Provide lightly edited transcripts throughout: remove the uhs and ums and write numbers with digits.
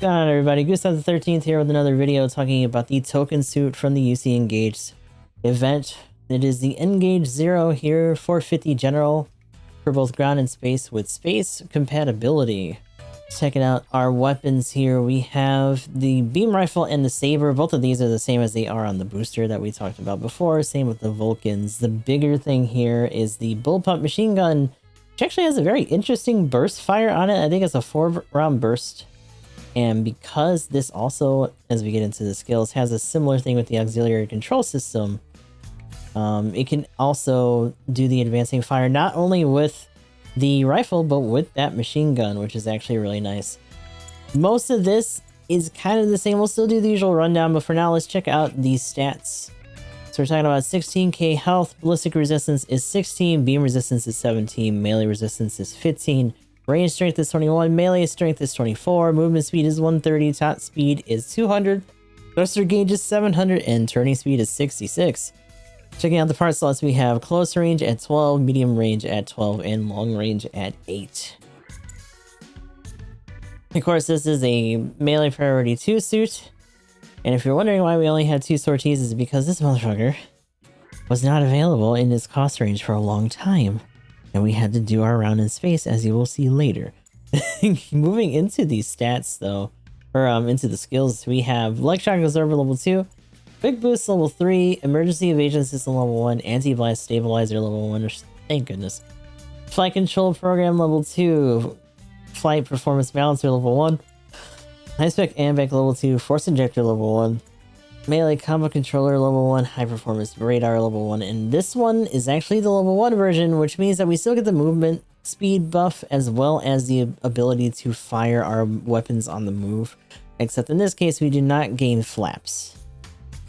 going on, everybody? Gustav the 13th here with another video talking about the token suit from the UC Engage event. It is the Engage 0 here, 450 general for both ground and space with space compatibility. Checking out our weapons here, we have the beam rifle and the saber. Both of these are the same as they are on the booster that we talked about before. Same with the Vulcans. The bigger thing here is the bullpup machine gun, which actually has a very interesting burst fire on it. I think it's a 4-round burst. And because this also, as we get into the skills, has a similar thing with the auxiliary control system, it can also do the advancing fire not only with the rifle, but with that machine gun, which is actually really nice. Most of this is kind of the same. We'll still do the usual rundown, but for now, let's check out these stats. So we're talking about 16k health, ballistic resistance is 16, beam resistance is 17, melee resistance is 15, range strength is 21, melee strength is 24, movement speed is 130, top speed is 200, thruster gauge is 700, and turning speed is 66. Checking out the part slots, we have close range at 12, medium range at 12, and long range at 8. Of course, this is a melee priority 2 suit. And if you're wondering why we only had 2 sorties, it's because this motherfucker was not available in its cost range for a long time. And we had to do our round in space, as you will see later. Moving into these stats, though, or into the skills, we have Leg Shock Absorber level 2, Big Boost level 3, Emergency Evasion System level 1, Anti-Blast Stabilizer level 1, thank goodness. Flight Control Program level 2, Flight Performance Balancer level 1, High Spec Ambec level 2, Force Injector level 1, Melee Combo Controller level 1, High Performance Radar level 1, and this one is actually the level 1 version, which means that we still get the movement speed buff as well as the ability to fire our weapons on the move, except in this case we do not gain flaps.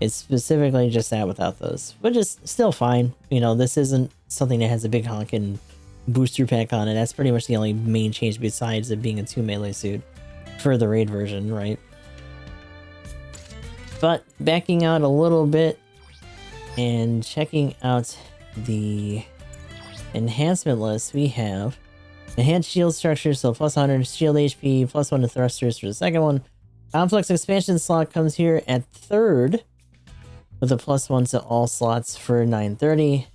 It's specifically just that without those, which is still fine. You know, this isn't something that has a big honkin' booster pack on it. That's pretty much the only main change besides it being a 2 melee suit for the raid version, right? But backing out a little bit and checking out the enhancement list, we have enhanced shield structure, so plus 100 shield HP, plus 1 to thrusters for the second one. Complex expansion slot comes here at 3rd with a plus 1 to all slots for 930,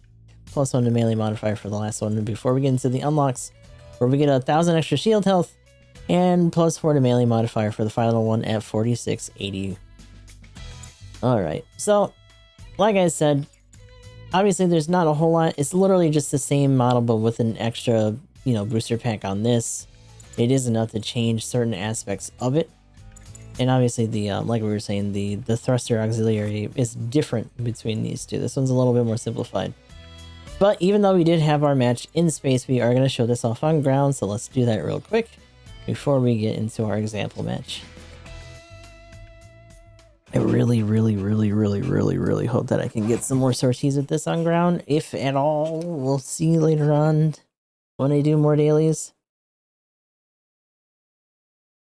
plus 1 to melee modifier for the last one before we get into the unlocks, where we get 1,000 extra shield health and plus 4 to melee modifier for the final one at 4680. Alright, so like I said, obviously there's not a whole lot. It's literally just the same model but with an extra, you know, booster pack on this. It is enough to change certain aspects of it. And obviously the like we were saying, the thruster auxiliary is different between these two. This one's a little bit more simplified. But even though we did have our match in space, we are going to show this off on ground, so let's do that real quick before we get into our example match. I really hope that I can get some more sorties with this on ground, if at all. We'll see later on when I do more dailies.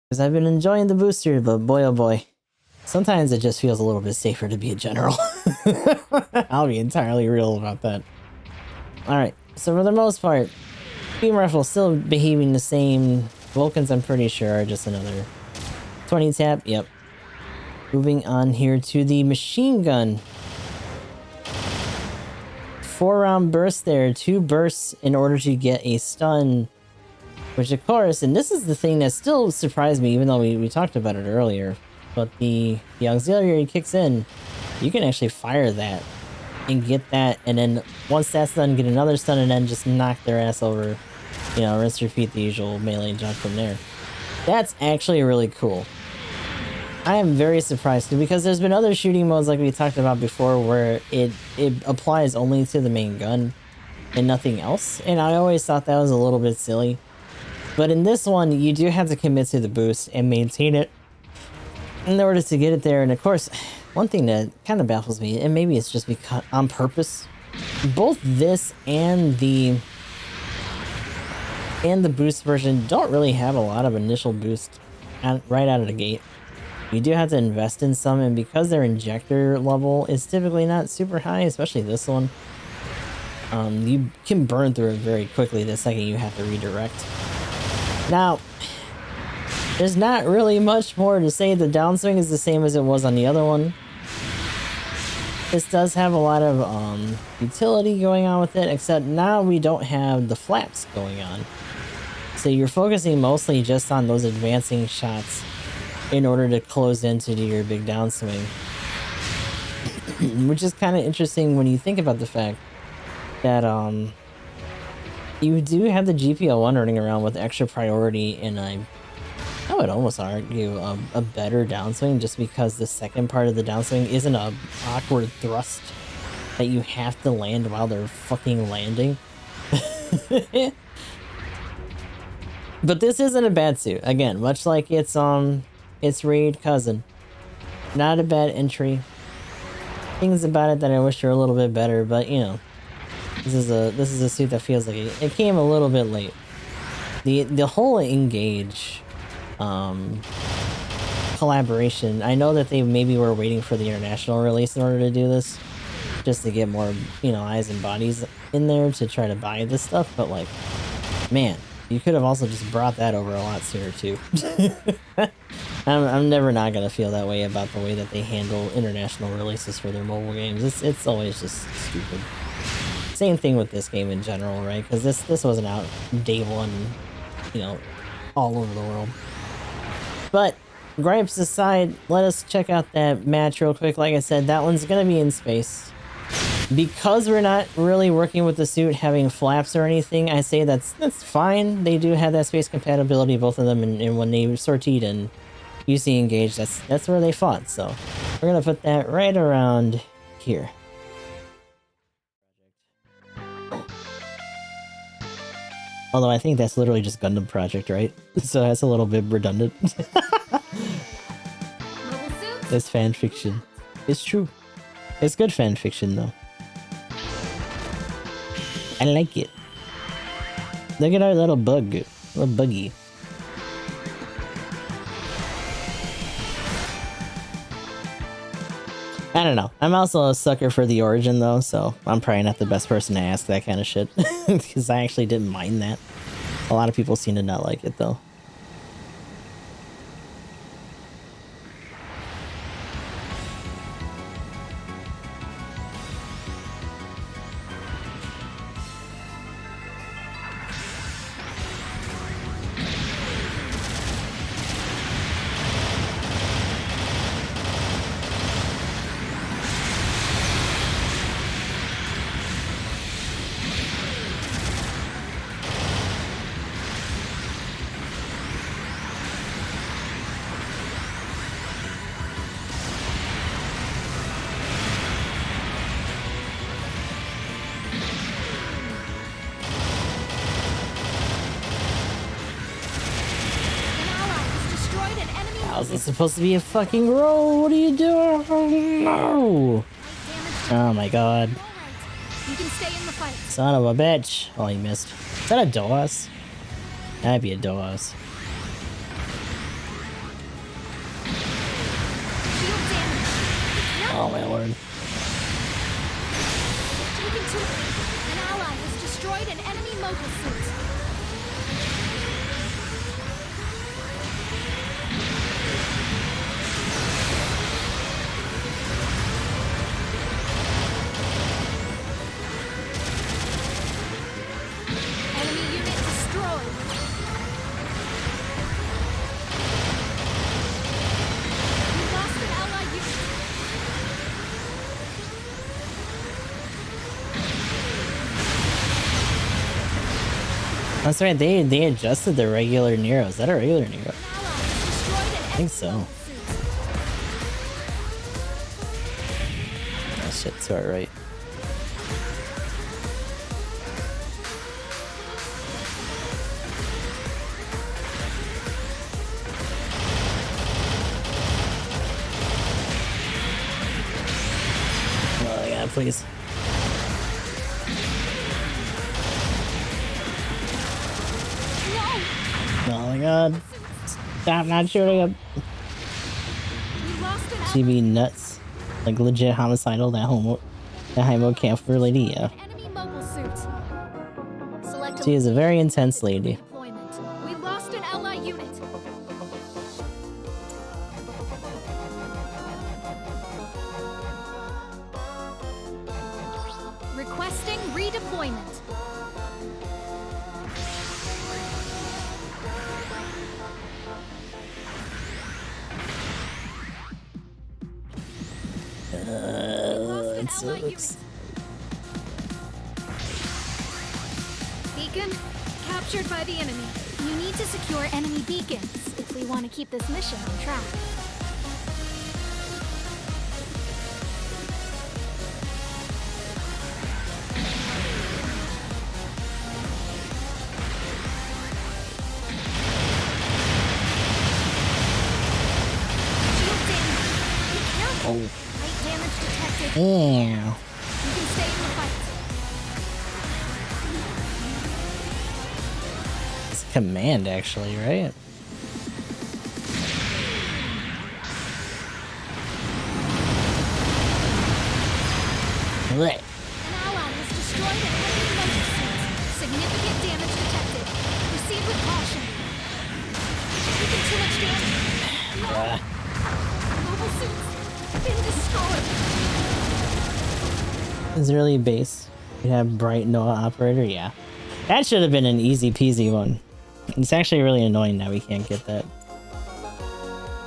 Because I've been enjoying the booster, but boy oh boy, sometimes it just feels a little bit safer to be a general. I'll be entirely real about that. Alright, so for the most part, beam rifle still behaving the same. Vulcans, I'm pretty sure, are just another 20 tap. Yep. Moving on here to the machine gun. 4-round burst there, 2 bursts in order to get a stun. Which of course, and this is the thing that still surprised me, even though we talked about it earlier, but the auxiliary kicks in, you can actually fire that and get that, and then once that's done, get another stun, and then just knock their ass over, you know, rinse, repeat the usual melee jump from there. That's actually really cool. I am very surprised because there's been other shooting modes like we talked about before where it applies only to the main gun and nothing else, and I always thought that was a little bit silly. But in this one, you do have to commit to the boost and maintain it in order to get it there. And of course, one thing that kind of baffles me, and maybe it's just because on purpose, both this and the boost version don't really have a lot of initial boost right out of the gate. You do have to invest in some, and because their injector level is typically not super high, especially this one, you can burn through it very quickly the second you have to redirect. Now, There's not really much more to say. The downswing is the same as it was on the other one. This does have a lot of utility going on with it, except now we don't have the flaps going on. So you're focusing mostly just on those advancing shots in order to close in to do your big downswing. Which is kind of interesting when you think about the fact that you do have the GPL1 running around with extra priority, and I would almost argue a better downswing, just because the second part of the downswing isn't a awkward thrust that you have to land while they're fucking landing. But this isn't a bad suit. Again, much like its raid cousin. Not a bad entry. Things about it that I wish were a little bit better, but you know, this is a suit that feels like it came a little bit late. The whole Engage collaboration, I know that they maybe were waiting for the international release in order to do this, just to get more, you know, eyes and bodies in there to try to buy this stuff, but like, man, you could have also just brought that over a lot sooner too. I'm never not gonna feel that way about the way that they handle international releases for their mobile games. It's always just stupid. Same thing with this game in general, right? Because this wasn't out day one, you know, all over the world. But gripes aside, let us check out that match real quick. Like I said, that one's gonna be in space. Because we're not really working with the suit having flaps or anything, I say that's fine. They do have that space compatibility, both of them, and when they sortied and UC Engage, that's where they fought. So we're gonna put that right around here. Although I think that's literally just Gundam Project, right? So that's a little bit redundant. It's fan fiction. It's true. It's good fan fiction though. I like it. Look at our little buggy. I don't know. I'm also a sucker for the origin though, so I'm probably not the best person to ask that kind of shit. Because I actually didn't mind that. A lot of people seem to not like it though. How's this supposed to be a fucking roll? What are you doing? Oh no! Oh my god. You can stay in the fight. Son of a bitch. Oh, he missed. Is that a DOS? That'd be a DOS. Oh my lord. An ally has destroyed an enemy mobile suit. Enemy unit destroyed. We lost an ally unit. That's right, they adjusted the regular Nero. Is that a regular Nero? I think so. Oh shit, it's alright. Oh yeah, please. Oh my god. Stop not shooting him. She be nuts. Like legit homicidal, that homo camper lady, yeah. Select She is a very intense lady. We lost an ally unit. redeployment. It sucks. Beacon captured by the enemy. You need to secure enemy beacons if we want to keep this mission on track. Shield damage. Be careful. Oh. Light damage detected. Ew. You can stay in the fight. It's command, actually, right? Blech. An ally has destroyed an enemy motor suit. Significant damage detected. Proceed with caution. Taking too much damage. Mobile suits been destroyed. Is it really base? You have bright Noah operator? Yeah. That should have been an easy peasy one. It's actually really annoying that we can't get that.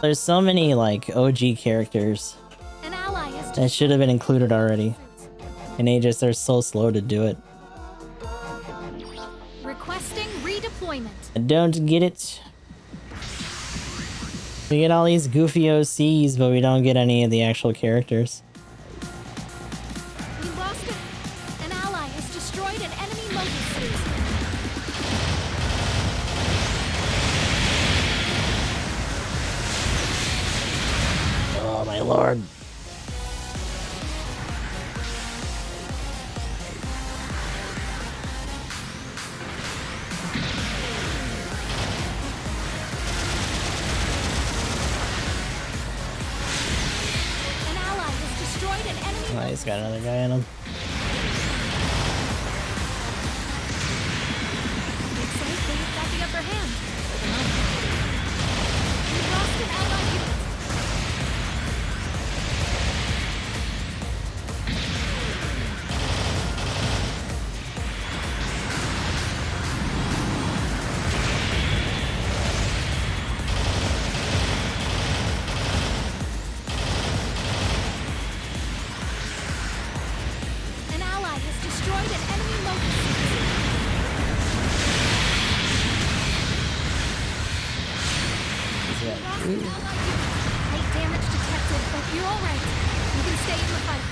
There's so many like OG characters An ally has that should have been included already. And they just are so slow to do it. requesting redeployment. I don't get it. We get all these goofy OCs, but we don't get any of the actual characters. We lost it. An ally has destroyed an enemy motor suit. Oh my lord. An ally has destroyed an enemy. Oh, he's got another guy in him. Looks like they've got the upper hand. We lost an ally unit. An ally has destroyed an enemy motor suit. We lost an ally unit. Light damage detected, but you're all right. You can stay in the fight.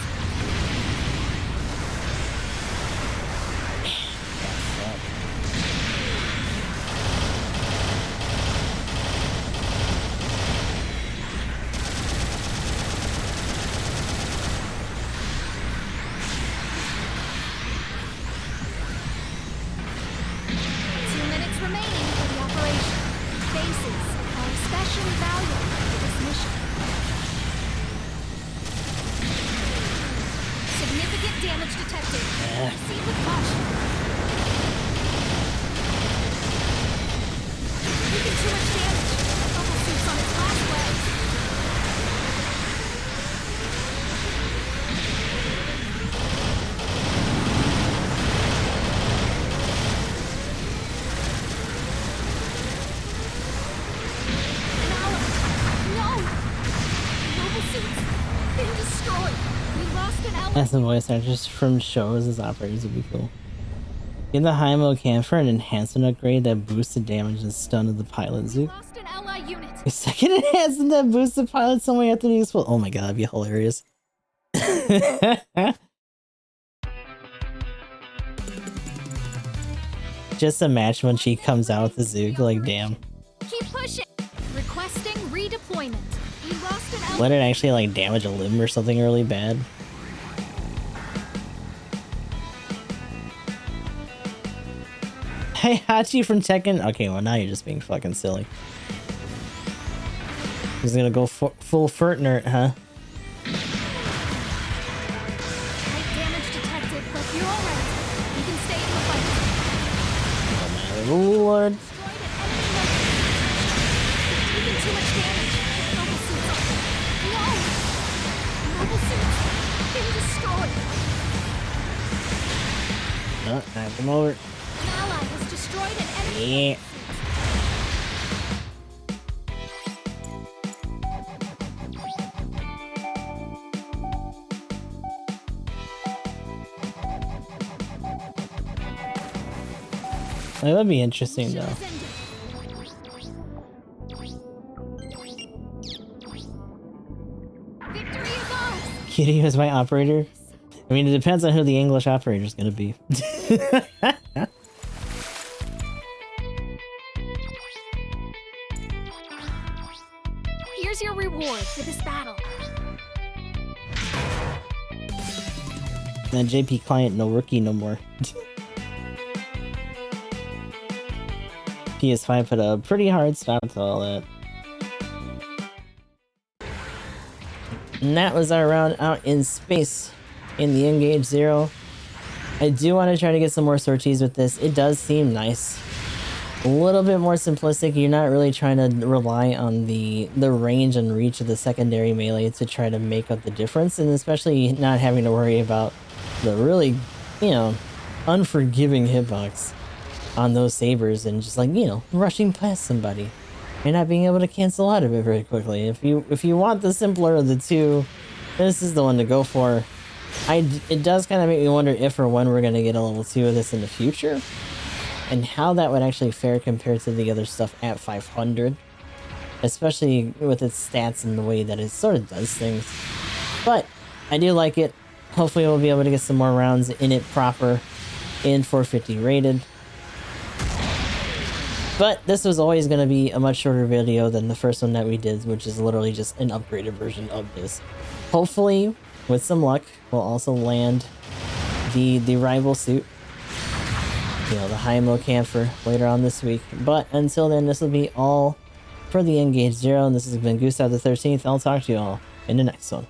Remaining for the operation. Bases are especially valuable for this mission. Significant damage detected. Proceed with caution. Taking too much damage. Bubble suit's on its last legs. As the voice actors from shows as operators would be cool. Get the high mode cam for an enhancement upgrade that boosts the damage and stun of the pilot Zook. Lost an ally unit. A second enhancement that boosts the pilot some way after the explode. Oh my god, that'd be hilarious. Just imagine when she comes out with the Zook, like damn. Keep pushing. Requesting redeployment. We lost an ally. Let it actually like damage a limb or something really bad. Hey, Hachi from Tekken. Okay, well now you're just being fucking silly. He's gonna go full Fertnert, huh? Light damage detected, but you're all right. You can stay in the fight. Oh my lord. Destroyed an enemy motor. Taking too much damage. Mobile suits on. No! Mobile suits been destroyed. Oh, knock him over. An ally has destroyed an enemy. Yeah. That would be interesting though. Victory is ours. Kitty was my operator. I mean, it depends on who the English operator is going to be. Here's your reward for this battle. That JP client no rookie no more. PS5 put a pretty hard stop to all that. And that was our round out in space in the Engage Zero. I do want to try to get some more sorties with this. It does seem nice. A little bit more simplistic. You're not really trying to rely on the range and reach of the secondary melee to try to make up the difference, and especially not having to worry about the really, you know, unforgiving hitbox on those sabers and just like, you know, rushing past somebody and not being able to cancel out of it very quickly. If you want the simpler of the two, this is the one to go for. It does kind of make me wonder if or when we're going to get a level 2 of this in the future, and how that would actually fare compared to the other stuff at 500, especially with its stats and the way that it sort of does things. But I do like it. Hopefully we'll be able to get some more rounds in it proper in 450 rated. But this was always going to be a much shorter video than the first one that we did, which is literally just an upgraded version of this. Hopefully, with some luck, we'll also land the rival suit. You know, the high-mo camper later on this week. But until then, this will be all for the Engage Zero, and this has been Gustav the 13th. I'll talk to you all in the next one.